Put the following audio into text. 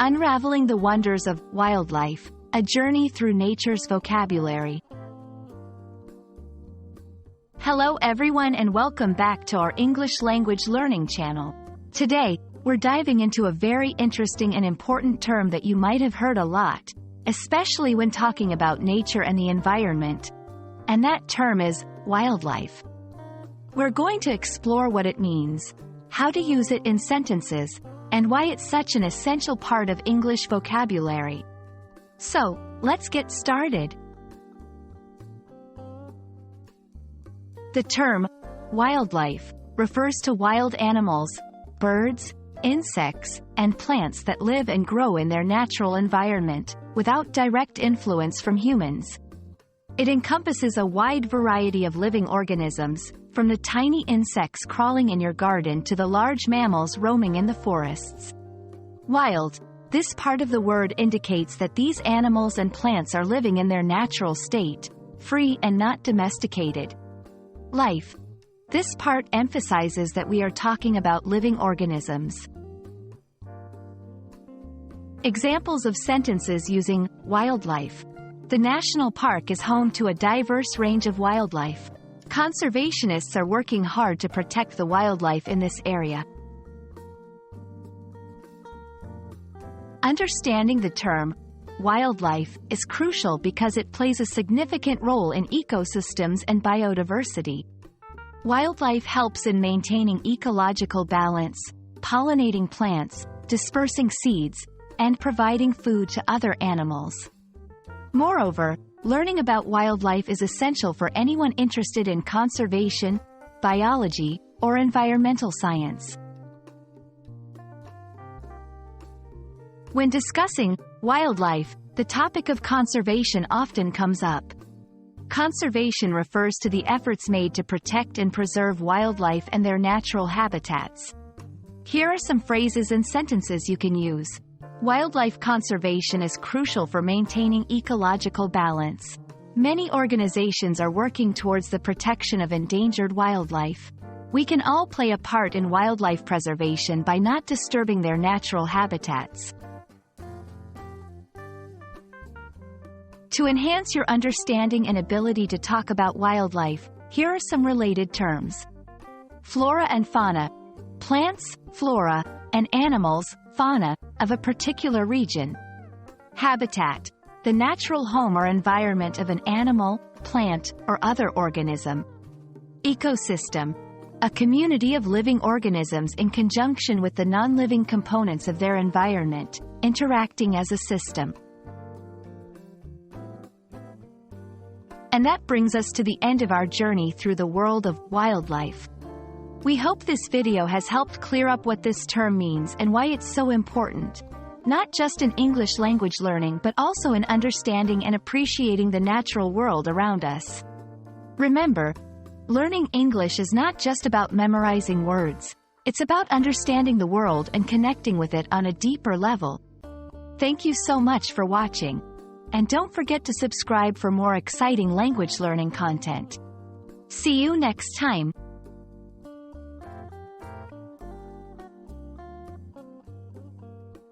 Unraveling the Wonders of Wildlife, a Journey Through Nature's Vocabulary. Hello everyone and welcome back to our English language learning channel. Today, we're diving into a very interesting and important term that you might have heard a lot, especially when talking about nature and the environment. And that term is wildlife. We're going to explore what it means, how to use it in sentences, and why it's such an essential part of English vocabulary. So, let's get started. The term wildlife refers to wild animals, birds, insects, and plants that live and grow in their natural environment, without direct influence from humans. It encompasses a wide variety of living organisms, from the tiny insects crawling in your garden to the large mammals roaming in the forests. Wild. This part of the word indicates that these animals and plants are living in their natural state, free and not domesticated. Life. This part emphasizes that we are talking about living organisms. Examples of sentences using wildlife. The national park is home to a diverse range of wildlife. Conservationists are working hard to protect the wildlife in this area. Understanding the term wildlife is crucial because it plays a significant role in ecosystems and biodiversity. Wildlife helps in maintaining ecological balance, pollinating plants, dispersing seeds, and providing food to other animals. Moreover, learning about wildlife is essential for anyone interested in conservation, biology, or environmental science. When discussing wildlife, the topic of conservation often comes up. Conservation refers to the efforts made to protect and preserve wildlife and their natural habitats. Here are some phrases and sentences you can use. Wildlife conservation is crucial for maintaining ecological balance. Many organizations are working towards the protection of endangered wildlife. We can all play a part in wildlife preservation by not disturbing their natural habitats. To enhance your understanding and ability to talk about wildlife, here are some related terms. Flora and fauna. Plants, flora, and animals, fauna, of a particular region. Habitat. The natural home or environment of an animal, plant, or other organism. Ecosystem. A community of living organisms in conjunction with the non-living components of their environment, interacting as a system. And that brings us to the end of our journey through the world of wildlife. We hope this video has helped clear up what this term means and why it's so important, not just in English language learning but also in understanding and appreciating the natural world around us. Remember, learning English is not just about memorizing words. It's about understanding the world and connecting with it on a deeper level. Thank you so much for watching. And don't forget to subscribe for more exciting language learning content. See you next time.